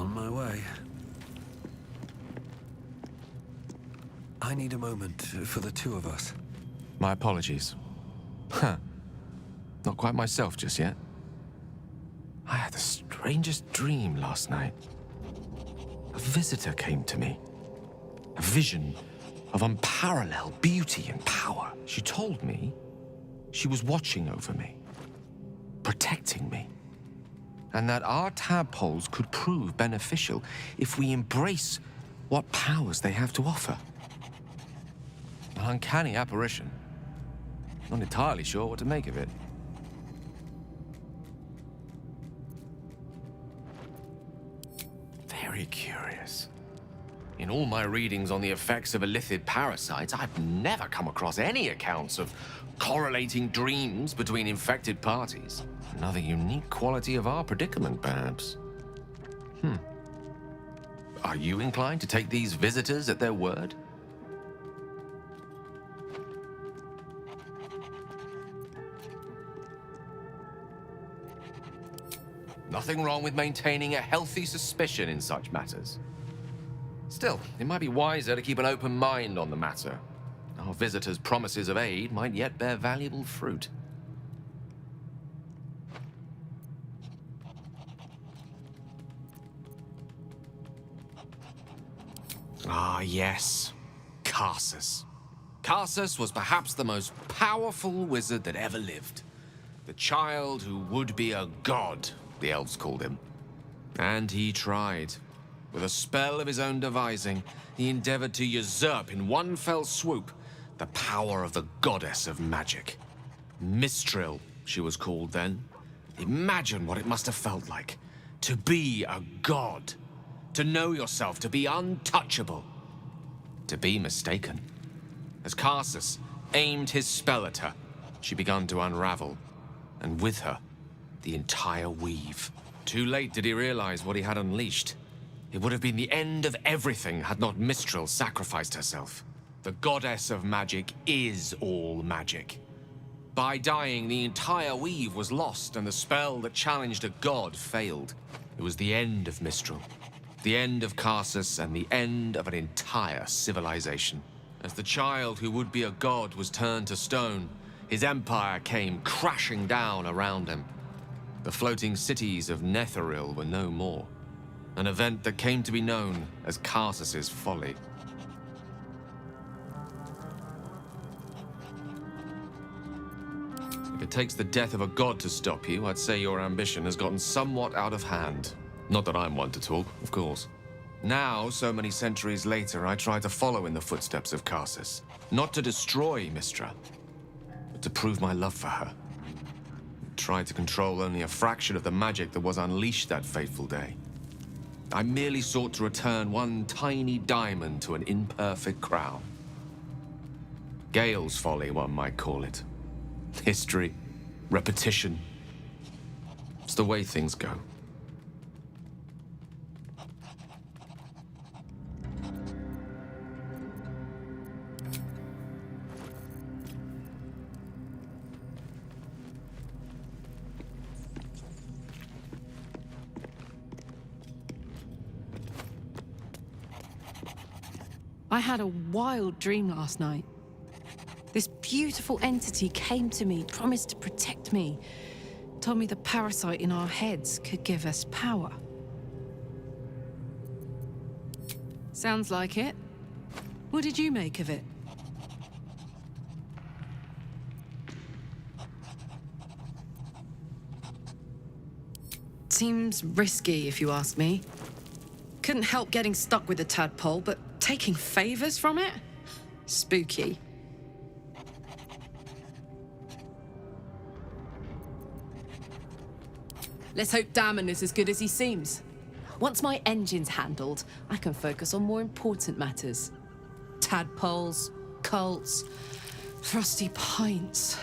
On my way. I need a moment for the two of us. My apologies. Huh. Not quite myself just yet. I had the strangest dream last night. A visitor came to me. A vision of unparalleled beauty and power. She told me she was watching over me, protecting me, and that our tadpoles could prove beneficial if we embrace what powers they have to offer. An uncanny apparition. Not entirely sure what to make of it. Very curious. In all my readings on the effects of illithid parasites, I've never come across any accounts of correlating dreams between infected parties. Another unique quality of our predicament, perhaps. Are you inclined to take these visitors at their word? Nothing wrong with maintaining a healthy suspicion in such matters. Still, it might be wiser to keep an open mind on the matter. Our visitors' promises of aid might yet bear valuable fruit. Ah, yes. Karsus. Karsus was perhaps the most powerful wizard that ever lived. The child who would be a god, the elves called him. And he tried. With a spell of his own devising, he endeavored to usurp in one fell swoop the power of the goddess of magic. Mistral, she was called then. Imagine what it must have felt like to be a god, to know yourself to be untouchable, to be mistaken. As Karsus aimed his spell at her, she began to unravel, and with her, the entire weave. Too late did he realize what he had unleashed. It would have been the end of everything had not Mistral sacrificed herself. The goddess of magic is all magic. By dying, the entire weave was lost, and the spell that challenged a god failed. It was the end of Mistral, the end of Karsus, and the end of an entire civilization. As the child who would be a god was turned to stone, his empire came crashing down around him. The floating cities of Netheril were no more. An event that came to be known as Karsus's folly. If it takes the death of a god to stop you, I'd say your ambition has gotten somewhat out of hand. Not that I'm one to talk, of course. Now, so many centuries later, I try to follow in the footsteps of Karsus. Not to destroy Mistra, but to prove my love for her. Try to control only a fraction of the magic that was unleashed that fateful day. I merely sought to return one tiny diamond to an imperfect crown. Gale's folly, one might call it. History, repetition. It's the way things go. I had a wild dream last night. This beautiful entity came to me, promised to protect me, told me the parasite in our heads could give us power. Sounds like it. What did you make of it? Seems risky, if you ask me. Couldn't help getting stuck with the tadpole, but taking favors from it? Spooky. Let's hope Damon is as good as he seems. Once my engine's handled, I can focus on more important matters. Tadpoles, cults, frosty pints.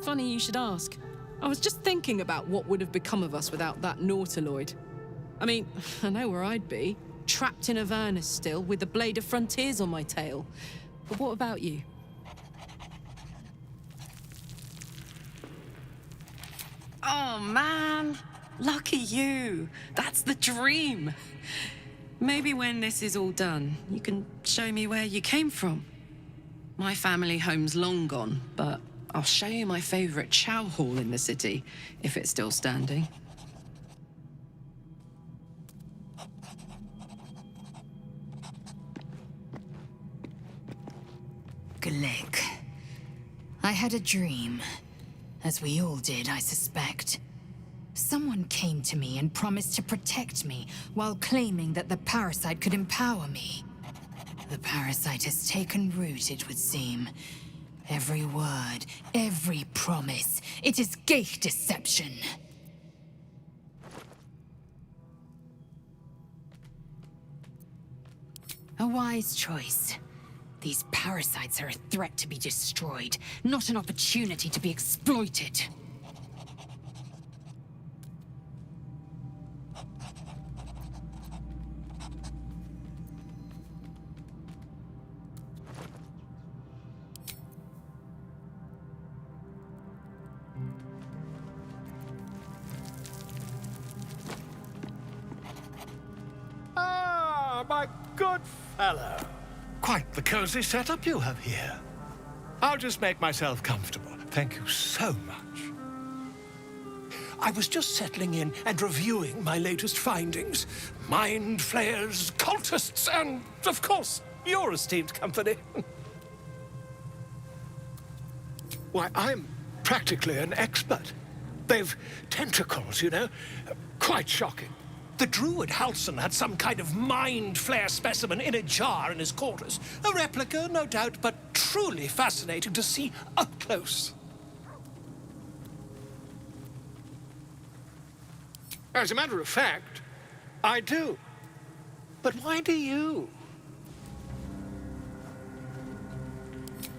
Funny you should ask. I was just thinking about what would have become of us without that Nautiloid. I mean, I know where I'd be. Trapped in Avernus still, with the Blade of Frontiers on my tail. But what about you? Oh, man. Lucky you. That's the dream. Maybe when this is all done, you can show me where you came from. My family home's long gone, but I'll show you my favorite chow hall in the city, if it's still standing. Glick. I had a dream. As we all did, I suspect. Someone came to me and promised to protect me, while claiming that the parasite could empower me. The parasite has taken root, it would seem. Every word, every promise, it is gate deception. A wise choice. These parasites are a threat to be destroyed, not an opportunity to be exploited. Ah, my good fellow. Quite the cozy setup you have here. I'll just make myself comfortable. Thank you so much. I was just settling in and reviewing my latest findings. Mind flayers, cultists, and, of course, your esteemed company. Why, I'm practically an expert. They've tentacles, you know. Quite shocking. The druid Halson had some kind of mind flare specimen in a jar in his quarters. A replica, no doubt, but truly fascinating to see up close. As a matter of fact, I do. But why do you?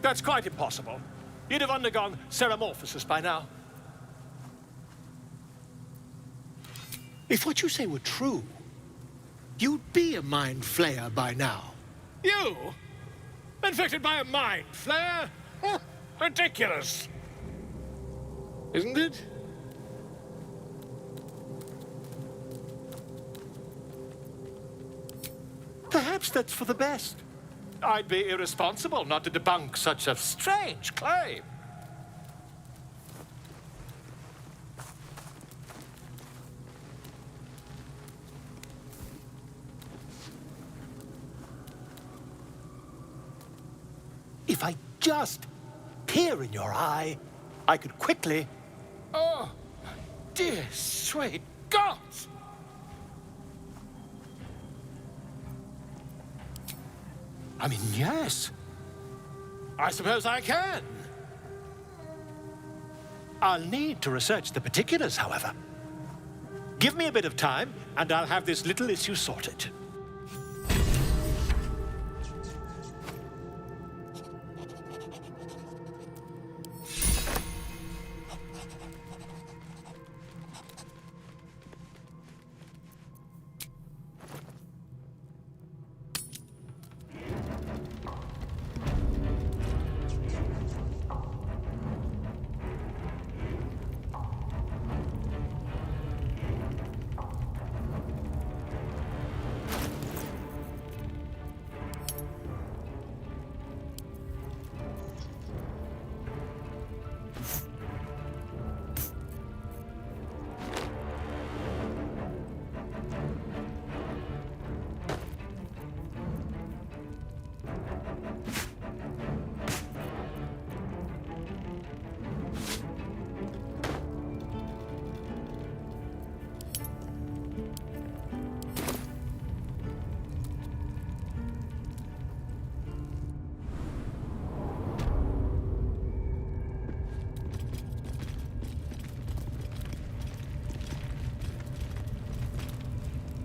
That's quite impossible. You'd have undergone ceramorphosis by now. If what you say were true, you'd be a mind flayer by now. You? Infected by a mind flare? Ridiculous. Isn't it? Perhaps that's for the best. I'd be irresponsible not to debunk such a strange claim. If I just peer in your eye, I could quickly... Oh, dear sweet gods! I mean, yes. I suppose I can. I'll need to research the particulars, however. Give me a bit of time, and I'll have this little issue sorted.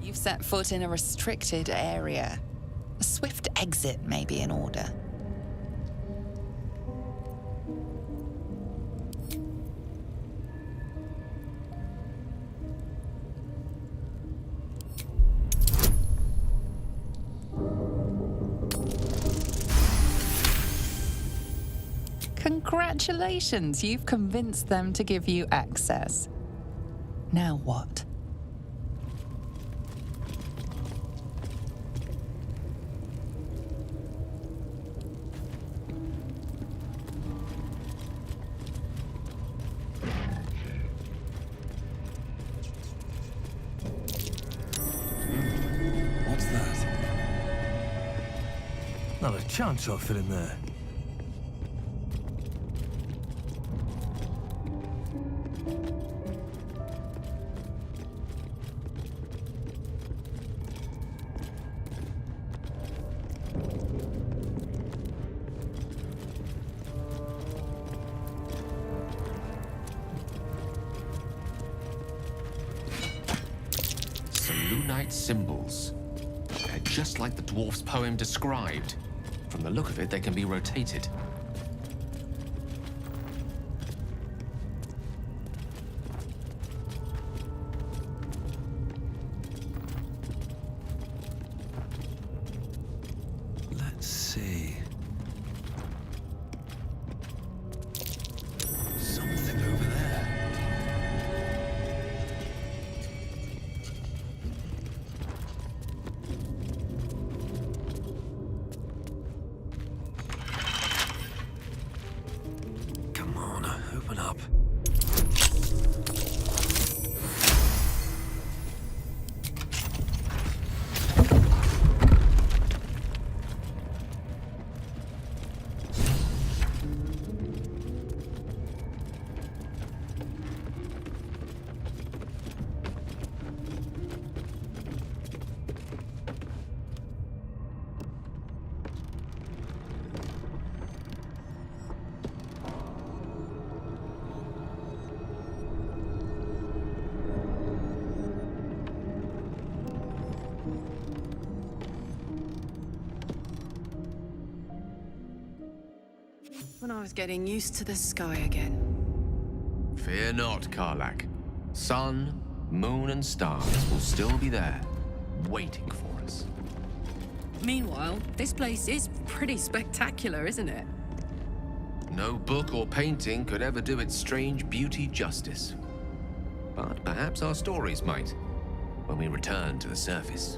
You've set foot in a restricted area. A swift exit may be in order. Congratulations, you've convinced them to give you access. Now what? What's that? Not a chance I'll fit in there. Lunite symbols. They're just like the dwarf's poem described. From the look of it, they can be rotated. Let's see. Something over there. Come on, open up. When I was getting used to the sky again. Fear not, Karlak. Sun, moon, and stars will still be there, waiting for us. Meanwhile, this place is pretty spectacular, isn't it? No book or painting could ever do its strange beauty justice. But perhaps our stories might, when we return to the surface.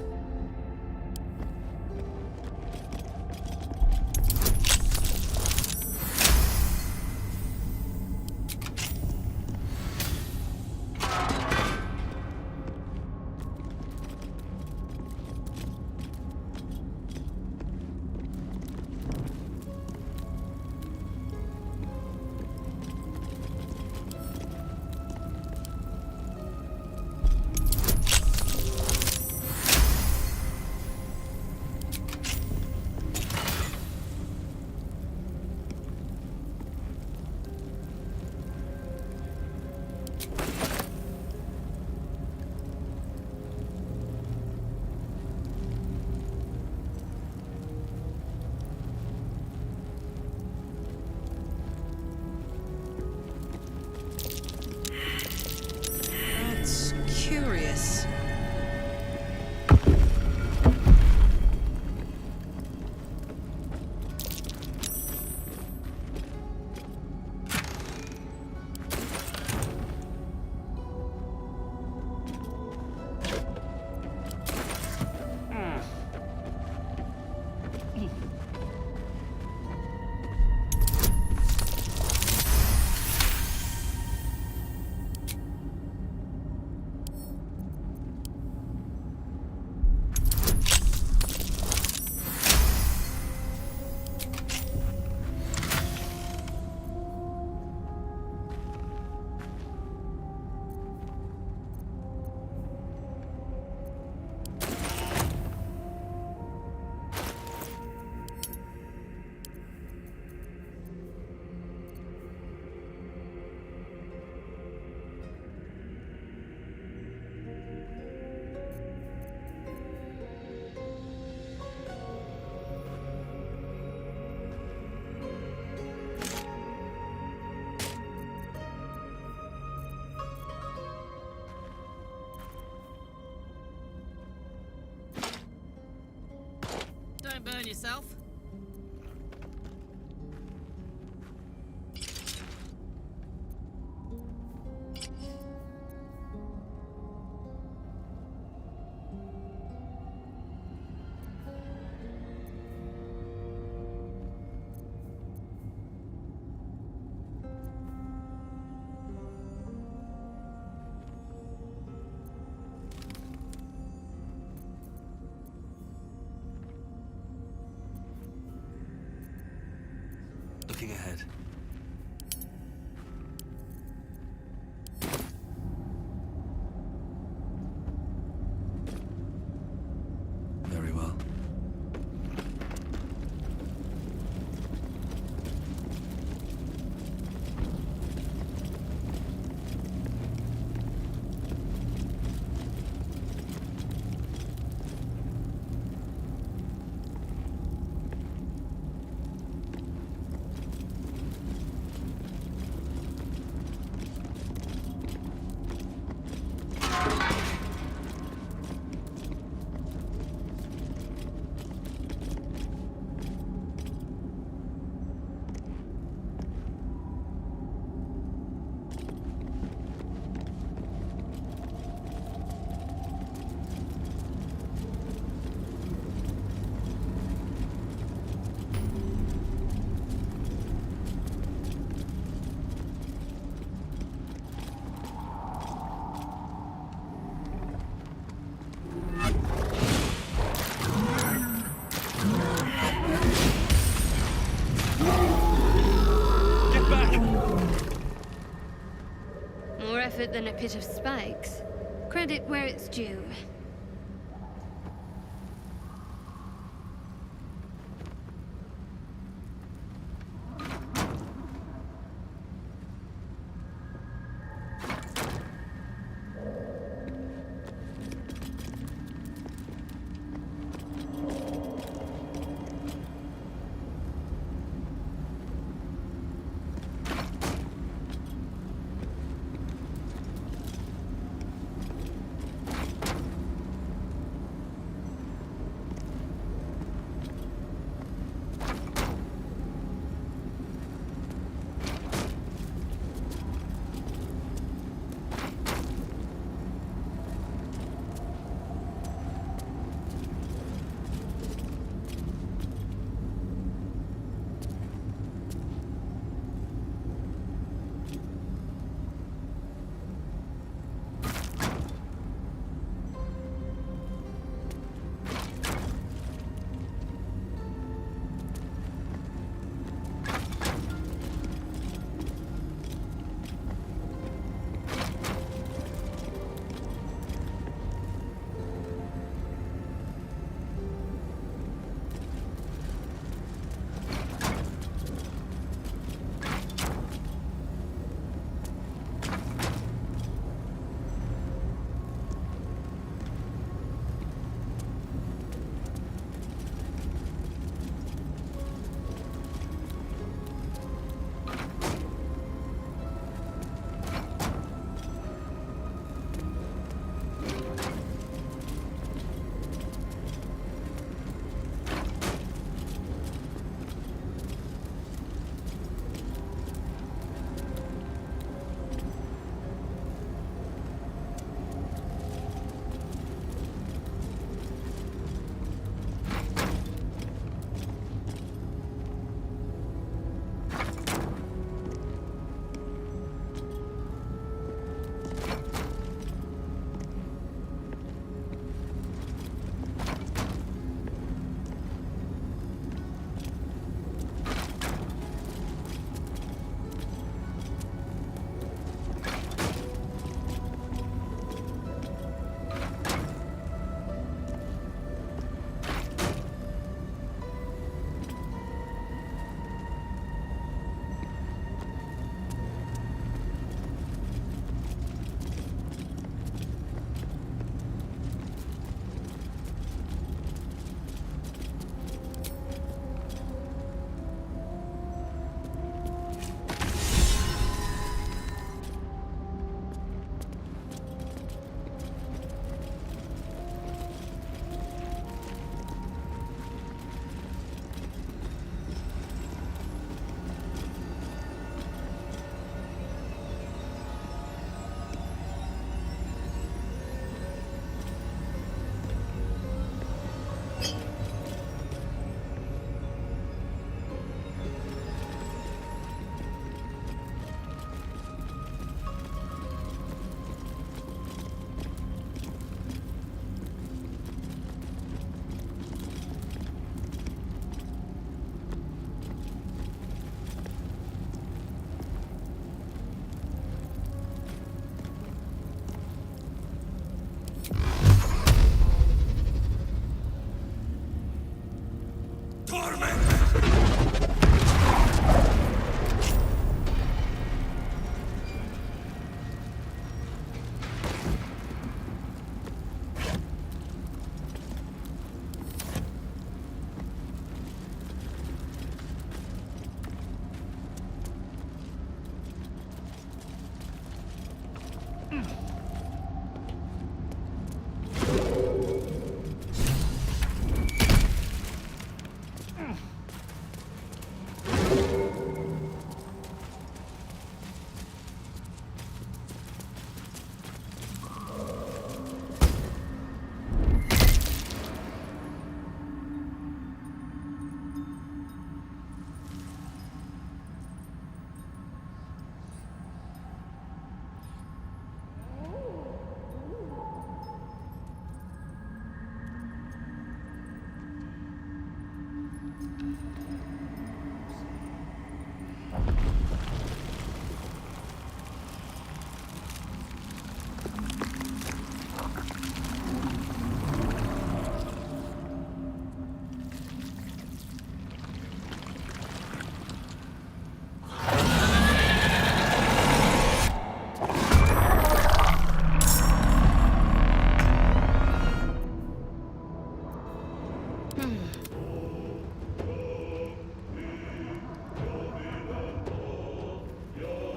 That's curious. Don't burn yourself. Looking ahead. Very well. More effort than a pit of spikes. Credit where it's due.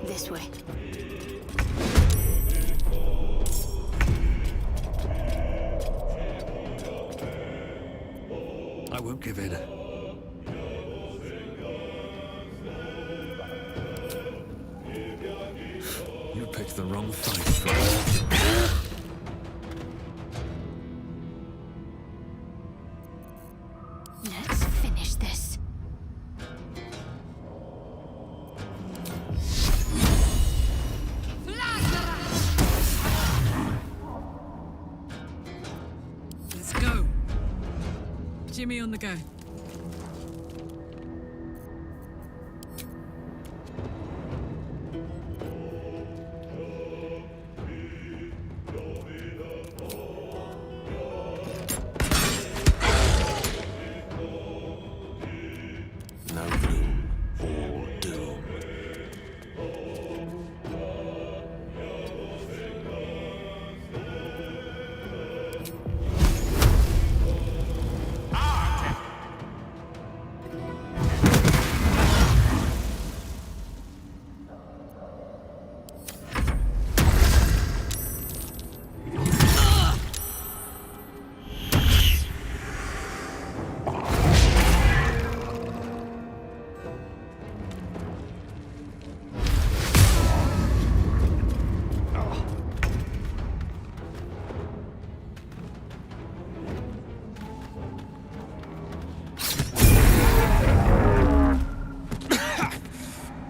This way. I won't give in. You picked the wrong fight for Let's finish this. Let's go. Jimmy on the go. no gloom or doom.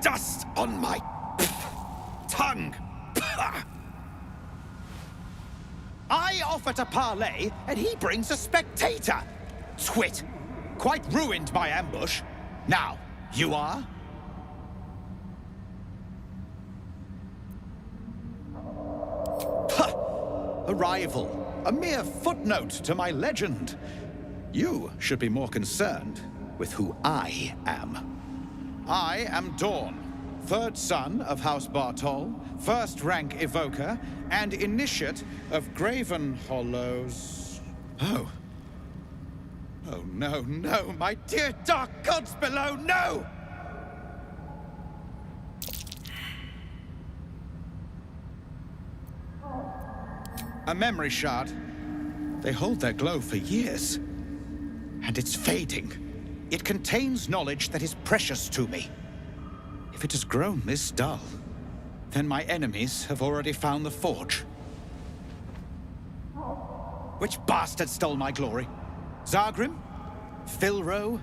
Dust on my tongue! I offer to parley, and he brings a spectator! Twit! Quite ruined my ambush. Now, you are? A rival, a mere footnote to my legend. You should be more concerned with who I am. I am Dawn, third son of House Bartol, first rank evoker, and initiate of Graven Hollows. Oh. Oh, no, no, my dear dark gods below, no! A memory shard. They hold their glow for years. And it's fading. It contains knowledge that is precious to me. If it has grown this dull, then my enemies have already found the forge. Which bastard stole my glory? Zargrim? Filro?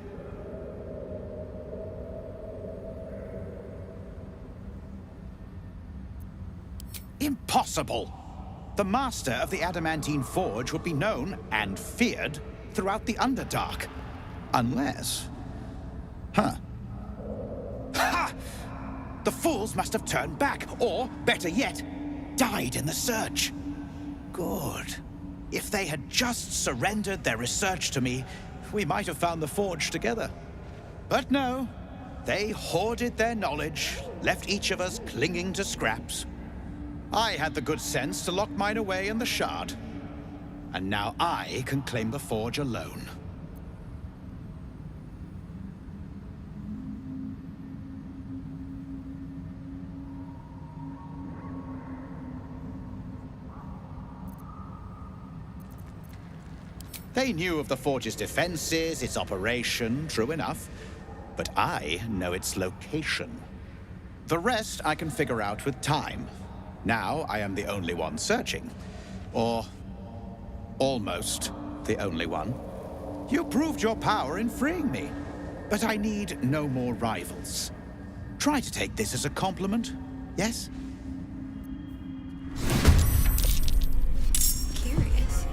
Impossible! The master of the Adamantine Forge would be known and feared throughout the Underdark. Unless... Huh. Ha! The fools must have turned back, or, better yet, died in the search. Good. If they had just surrendered their research to me, we might have found the forge together. But no. They hoarded their knowledge, left each of us clinging to scraps. I had the good sense to lock mine away in the shard. And now I can claim the forge alone. They knew of the forge's defenses, its operation, true enough. But I know its location. The rest I can figure out with time. Now I am the only one searching. Or almost the only one. You proved your power in freeing me. But I need no more rivals. Try to take this as a compliment, yes? Curious.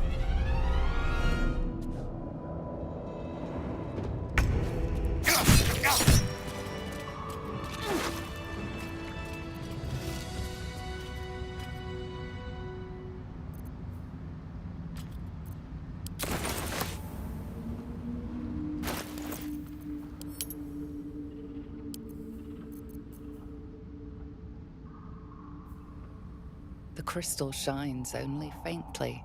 The crystal shines only faintly.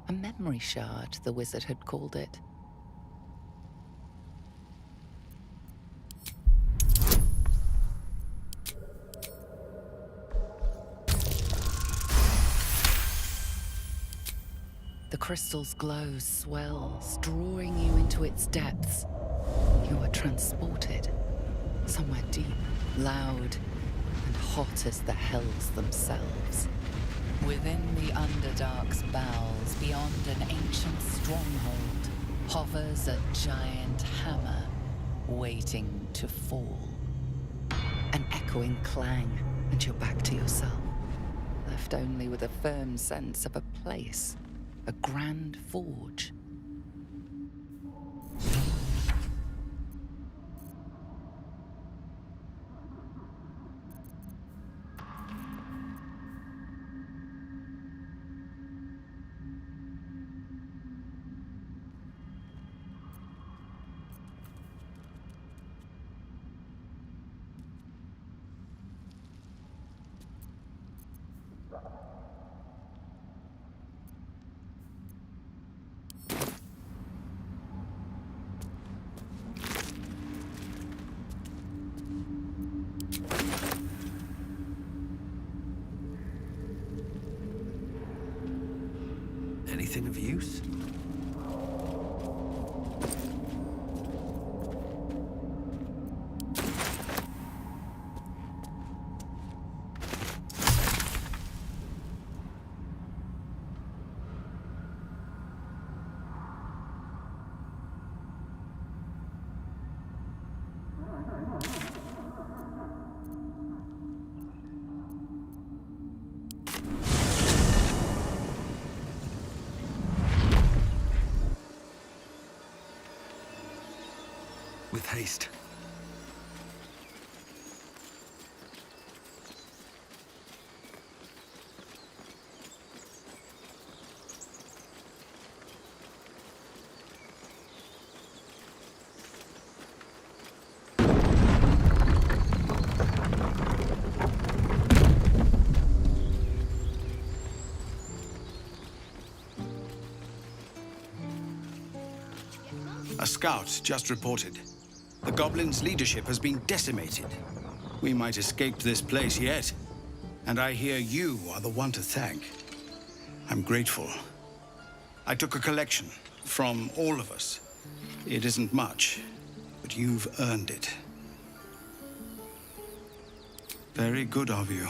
A memory shard, the wizard had called it. The crystal's glow swells, drawing you into its depths. You are transported somewhere deep, loud, and hot as the hells themselves. Within the Underdark's bowels, beyond an ancient stronghold, hovers a giant hammer, waiting to fall. An echoing clang, and you're back to yourself, left only with a firm sense of a place, a grand forge. Anything of use? With haste. A scout just reported. The goblins' leadership has been decimated. We might escape this place yet. And I hear you are the one to thank. I'm grateful. I took a collection from all of us. It isn't much, but you've earned it. Very good of you.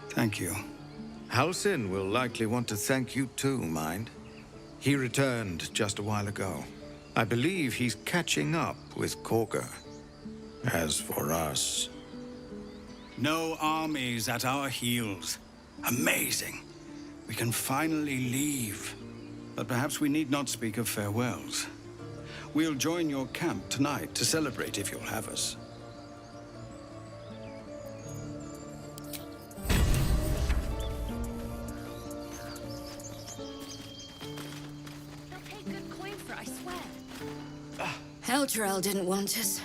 Thank you. Halsin will likely want to thank you too, mind. He returned just a while ago. I believe he's catching up with Corker. As for us... No armies at our heels. Amazing. We can finally leave. But perhaps we need not speak of farewells. We'll join your camp tonight to celebrate if you'll have us. Elturel didn't want us,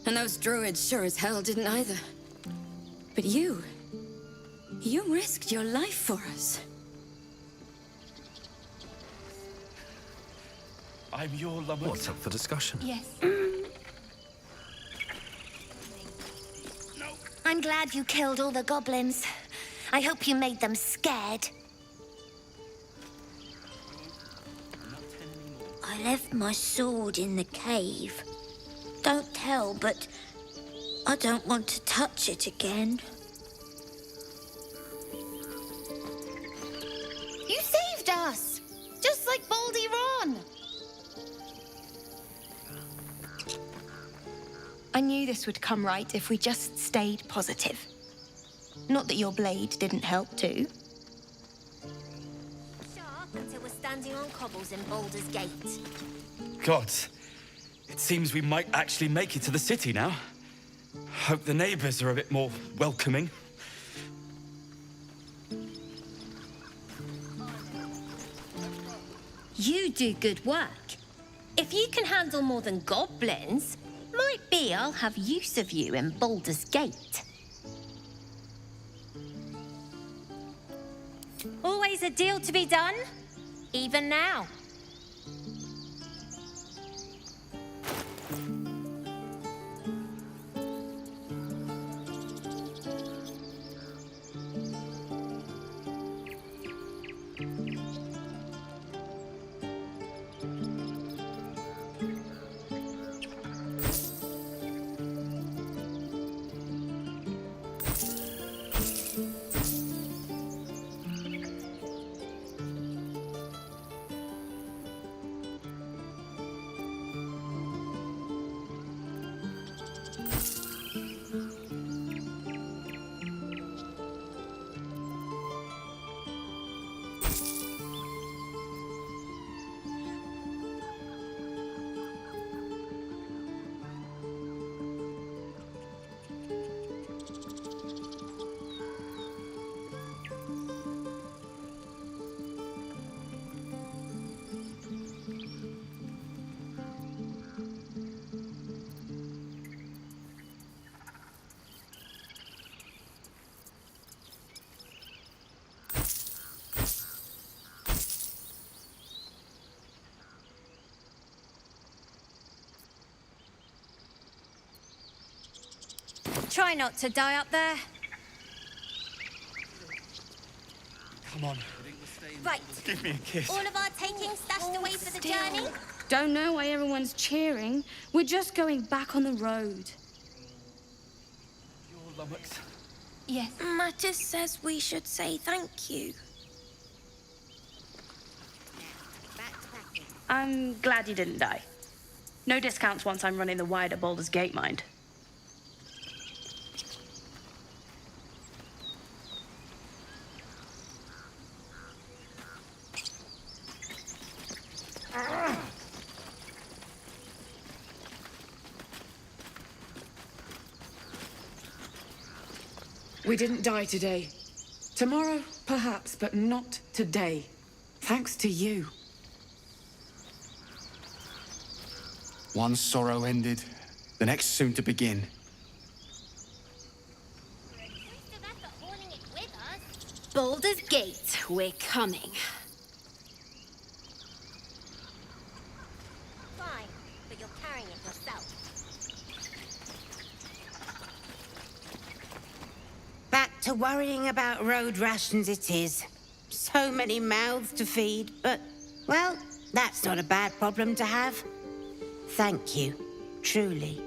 and those druids sure as hell didn't either. But you risked your life for us. I'm your lover. What's up for discussion? Yes. I'm glad you killed all the goblins. I hope you made them scared. I left my sword in the cave. Don't tell, but I don't want to touch it again. You saved us! Just like Baldur. I knew this would come right if we just stayed positive. Not that your blade didn't help too. Sharp until we're standing on cobbles in Baldur's Gate. God, it seems we might actually make it to the city now. Hope the neighbors are a bit more welcoming. You do good work. If you can handle more than goblins, might be I'll have use of you in Baldur's Gate. Always a deal to be done, even now. Try not to die up there. Come on, Right. give me a kiss. All of our taking stashed away for the journey? Don't know why everyone's cheering. We're just going back on the road. Your lummox. Yes. Mattis says we should say thank you. I'm glad you didn't die. No discounts once I'm running the wide at Baldur's Gate, mind. We didn't die today. Tomorrow, perhaps, but not today. Thanks to you. One sorrow ended, the next soon to begin. Baldur's Gate, we're coming. Fine, but you're carrying it yourself. Back to worrying about road rations it is. So many mouths to feed, but, well, that's not a bad problem to have. Thank you, truly.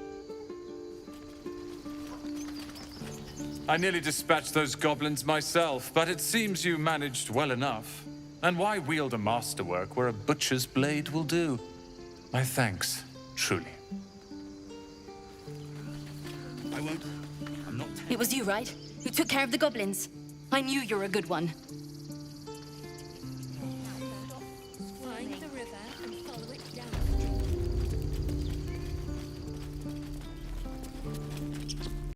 I nearly dispatched those goblins myself, but it seems you managed well enough. And why wield a masterwork where a butcher's blade will do? My thanks, truly. I won't. I'm not. It was you, right? Who took care of the goblins? I knew you were a good one.